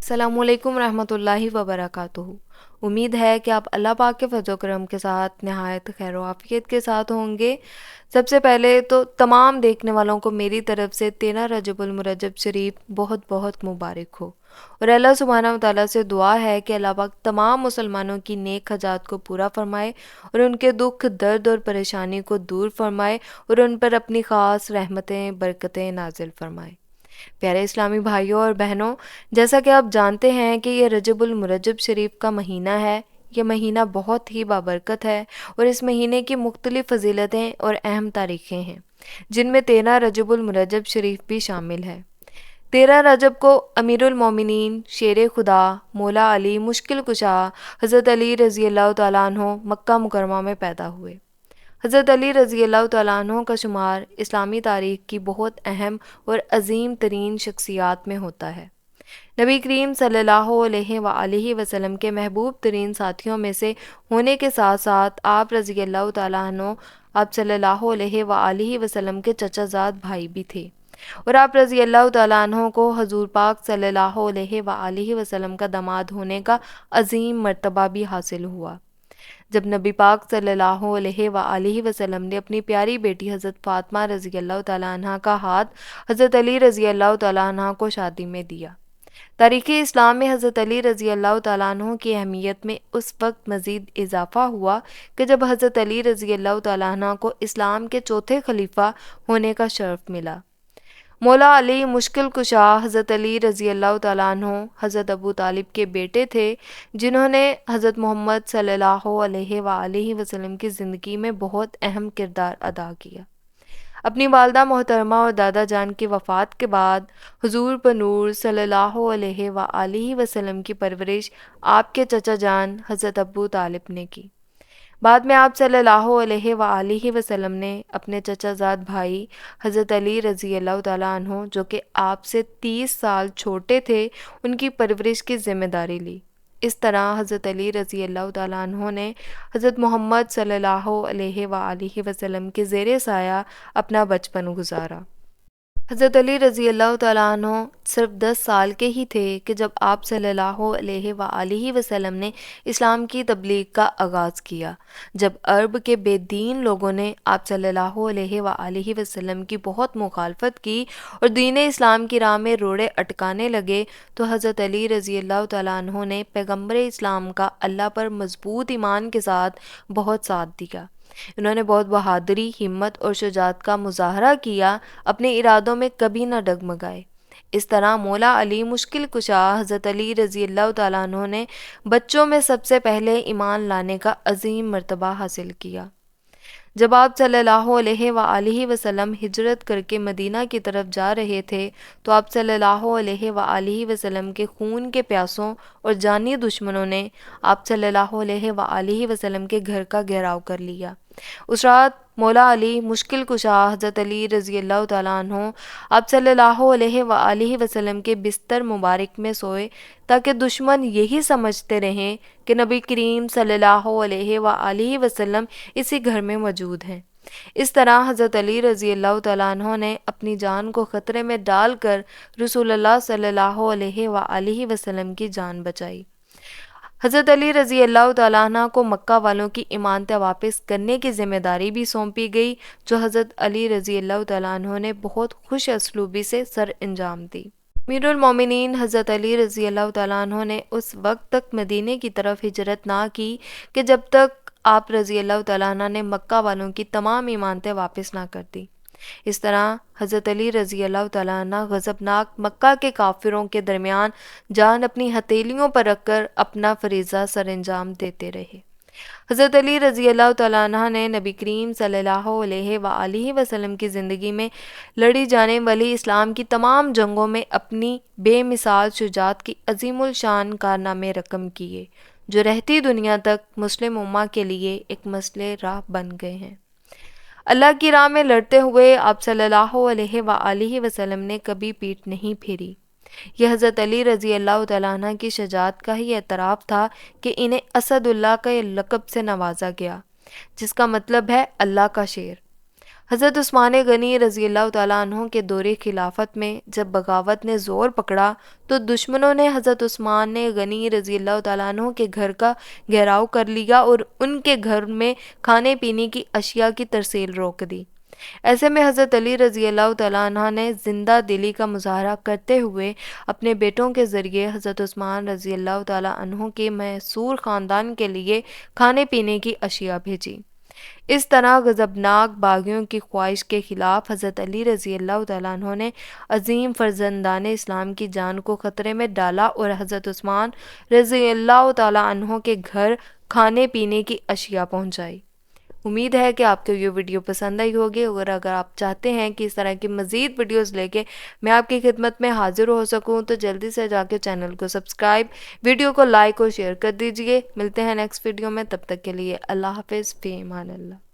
السلام علیکم ورحمۃ اللہ وبرکاتہ۔ امید ہے کہ آپ اللہ پاک کے فضل و کرم کے ساتھ نہایت خیر و عافیت کے ساتھ ہوں گے۔ سب سے پہلے تو تمام دیکھنے والوں کو میری طرف سے 13 رجب المرجب شریف بہت بہت مبارک ہو، اور اللہ سبحانہ و تعالیٰ سے دعا ہے کہ اللہ پاک تمام مسلمانوں کی نیک حاجات کو پورا فرمائے اور ان کے دکھ درد اور پریشانی کو دور فرمائے اور ان پر اپنی خاص رحمتیں برکتیں نازل فرمائے۔ پیارے اسلامی بھائیوں اور بہنوں، جیسا کہ آپ جانتے ہیں کہ یہ رجب المرجب شریف کا مہینہ ہے۔ یہ مہینہ بہت ہی بابرکت ہے اور اس مہینے کی مختلف فضیلتیں اور اہم تاریخیں ہیں، جن میں 13 رجب المرجب شریف بھی شامل ہے۔ 13 رجب کو امیر المومنین شیر خدا مولا علی مشکل کشا حضرت علی رضی اللہ تعالیٰ عنہ مکہ مکرمہ میں پیدا ہوئے۔ حضرت علی رضی اللہ تعالیٰ عنہ کا شمار اسلامی تاریخ کی بہت اہم اور عظیم ترین شخصیات میں ہوتا ہے۔ نبی کریم صلی اللہ علیہ وآلہ وسلم کے محبوب ترین ساتھیوں میں سے ہونے کے ساتھ ساتھ آپ رضی اللہ تعالیٰ عنہ آپ صلی اللہ علیہ وآلہ وسلم کے چچا زاد بھائی بھی تھے، اور آپ رضی اللہ تعالیٰ عنہ کو حضور پاک صلی اللہ علیہ وآلہ وسلم کا داماد ہونے کا عظیم مرتبہ بھی حاصل ہوا۔ جب نبی پاک صلی اللہ علیہ وآلہ وسلم نے اپنی پیاری بیٹی حضرت فاطمہ رضی اللہ تعالیٰ عنہ کا ہاتھ حضرت علی رضی اللہ تعالیٰ عنہ کو شادی میں دیا۔ تاریخ اسلام میں حضرت علی رضی اللہ تعالیٰ عنہ کی اہمیت میں اس وقت مزید اضافہ ہوا کہ جب حضرت علی رضی اللہ تعالیٰ عنہ کو اسلام کے چوتھے خلیفہ ہونے کا شرف ملا۔ مولا علی مشکل کشا حضرت علی رضی اللہ تعالیٰ عنہ حضرت ابو طالب کے بیٹے تھے، جنہوں نے حضرت محمد صلی اللہ علیہ وآلہ وسلم کی زندگی میں بہت اہم کردار ادا کیا۔ اپنی والدہ محترمہ اور دادا جان کی وفات کے بعد حضور بنور صلی اللہ علیہ وآلہ وسلم کی پرورش آپ کے چچا جان حضرت ابو طالب نے کی۔ بعد میں آپ صلی اللہ علیہ وآلہ وسلم نے اپنے چچا زاد بھائی حضرت علی رضی اللہ تعالیٰ عنہ، جو کہ آپ سے 30 سال چھوٹے تھے، ان کی پرورش کی ذمہ داری لی۔ اس طرح حضرت علی رضی اللہ تعالیٰ عنہ نے حضرت محمد صلی اللہ علیہ وآلہ وسلم کے زیر سایہ اپنا بچپن گزارا۔ حضرت علی رضی اللہ تعالیٰ عنہ صرف 10 سال کے ہی تھے کہ جب آپ صلی اللہ علیہ وآلہ وسلم نے اسلام کی تبلیغ کا آغاز کیا۔ جب عرب کے بے دین لوگوں نے آپ صلی اللہ علیہ وآلہ وسلم کی بہت مخالفت کی اور دین اسلام کی راہ میں روڑے اٹکانے لگے، تو حضرت علی رضی اللہ تعالیٰ عنہ نے پیغمبر اسلام کا اللہ پر مضبوط ایمان کے ساتھ بہت ساتھ دیا۔ انہوں نے بہت بہادری، ہمت اور شجاعت کا مظاہرہ کیا، اپنے ارادوں میں کبھی نہ ڈگمگائے۔ اس طرح مولا علی مشکل کشا حضرت علی رضی اللہ تعالیٰ عنہ نے بچوں میں سب سے پہلے ایمان لانے کا عظیم مرتبہ حاصل کیا۔ جب آپ صلی اللہ علیہ وآلہ وسلم ہجرت کر کے مدینہ کی طرف جا رہے تھے، تو آپ صلی اللہ علیہ وآلہ وسلم کے خون کے پیاسوں اور جانی دشمنوں نے آپ صلی اللہ علیہ وآلہ وسلم کے گھر کا گھیراؤ کر لیا۔ اس رات مولا علی مشکل کشا حضرت علی رضی اللہ تعالیٰ عنہ آپ صلی اللہ علیہ وآلہ وسلم کے بستر مبارک میں سوئے، تاکہ دشمن یہی سمجھتے رہیں کہ نبی کریم صلی اللہ علیہ وآلہ وسلم اسی گھر میں موجود ہیں۔ اس طرح حضرت علی رضی اللہ تعالیٰ عنہ نے اپنی جان کو خطرے میں ڈال کر رسول اللہ صلی اللہ علیہ وآلہ وسلم کی جان بچائی۔ حضرت علی رضی اللہ تعالیٰ عنہ کو مکہ والوں کی امانتیں واپس کرنے کی ذمہ داری بھی سونپی گئی، جو حضرت علی رضی اللہ تعالیٰ عنہ نے بہت خوش اسلوبی سے سر انجام دی۔ امیر المومنین حضرت علی رضی اللہ تعالیٰ عنہ نے اس وقت تک مدینے کی طرف ہجرت نہ کی کہ جب تک آپ رضی اللہ تعالیٰ عنہ نے مکہ والوں کی تمام امانتیں واپس نہ کر دی۔ اس طرح حضرت علی رضی اللہ تعالیٰ عنہ غضبناک مکہ کے کافروں کے درمیان جان اپنی ہتھیلیوں پر رکھ کر اپنا فریضہ سر انجام دیتے رہے۔ حضرت علی رضی اللہ تعالیٰ عنہ نے نبی کریم صلی اللہ علیہ وآلہ وسلم کی زندگی میں لڑی جانے والی اسلام کی تمام جنگوں میں اپنی بے مثال شجاعت کی عظیم الشان کارنامے رقم کیے، جو رہتی دنیا تک مسلم امہ کے لیے ایک مسئلہ راہ بن گئے ہیں۔ اللہ کی راہ میں لڑتے ہوئے آپ صلی اللہ علیہ وآلہ وسلم نے کبھی پیٹھ نہیں پھیری۔ یہ حضرت علی رضی اللہ تعالیٰ عنہ کی شجاعت کا ہی اعتراف تھا کہ انہیں اسد اللہ کے لقب سے نوازا گیا، جس کا مطلب ہے اللہ کا شیر۔ حضرت عثمان غنی رضی اللہ تعالیٰ عنہ کے دور خلافت میں جب بغاوت نے زور پکڑا تو دشمنوں نے حضرت عثمان غنی رضی اللہ تعالیٰ عنہ کے گھر کا گھیراؤ کر لیا اور ان کے گھر میں کھانے پینے کی اشیاء کی ترسیل روک دی۔ ایسے میں حضرت علی رضی اللہ تعالیٰ عنہ نے زندہ دلی کا مظاہرہ کرتے ہوئے اپنے بیٹوں کے ذریعے حضرت عثمان رضی اللہ تعالیٰ عنہ کے محصور خاندان کے لیے کھانے پینے کی اشیاء بھیجی۔ اس طرح غضبناک باغیوں کی خواہش کے خلاف حضرت علی رضی اللہ تعالیٰ عنہ نے عظیم فرزندان اسلام کی جان کو خطرے میں ڈالا اور حضرت عثمان رضی اللہ تعالیٰ عنہ کے گھر کھانے پینے کی اشیاء پہنچائی۔ امید ہے کہ آپ کو یہ ویڈیو پسند آئی ہوگی، اور اگر آپ چاہتے ہیں کہ اس طرح کی مزید ویڈیوز لے کے میں آپ کی خدمت میں حاضر ہو سکوں تو جلدی سے جا کے چینل کو سبسکرائب، ویڈیو کو لائک اور شیئر کر دیجئے۔ ملتے ہیں نیکسٹ ویڈیو میں، تب تک کے لیے اللہ حافظ، فی امان اللہ۔